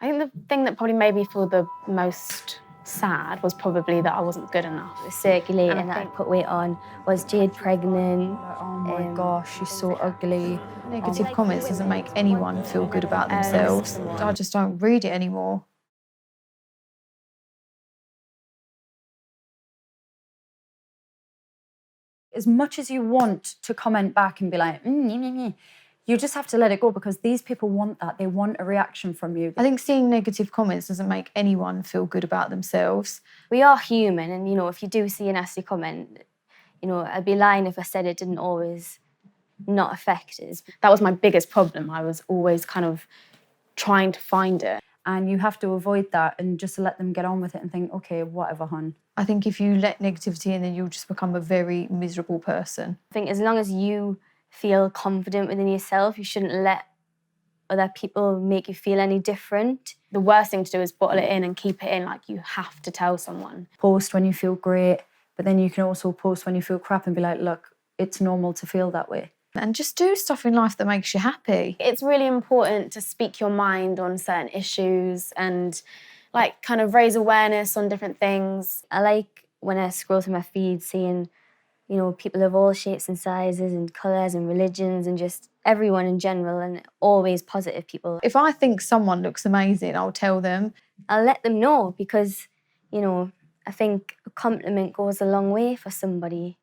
I think the thing that probably made me feel the most sad was probably that I wasn't good enough. It was circulating that I'd put weight on. Was Jade pregnant? Oh my gosh, she's so ugly. Negative comments doesn't make anyone feel good about themselves. I just don't read it anymore. As much as you want to comment back and be like, you just have to let it go, because these people want that. They want a reaction from you. I think seeing negative comments doesn't make anyone feel good about themselves. We are human, and, you know, if you do see a nasty comment, you know, I'd be lying if I said it didn't always not affect us. That was my biggest problem. I was always kind of trying to find it. And you have to avoid that and just let them get on with it and think, okay, whatever, hun. I think if you let negativity in, then you'll just become a very miserable person. I think as long as you feel confident within yourself, you shouldn't let other people make you feel any different. The worst thing to do is bottle it in and keep it in. Like, you have to tell someone. Post when you feel great, but then you can also post when you feel crap and be like, look, it's normal to feel that way. And just do stuff in life that makes you happy. It's really important to speak your mind on certain issues and, like, kind of raise awareness on different things. I like when I scroll through my feed seeing, you know, people of all shapes and sizes and colours and religions and just everyone in general, and always positive people. If I think someone looks amazing, I'll tell them. I'll let them know, because, you know, I think a compliment goes a long way for somebody.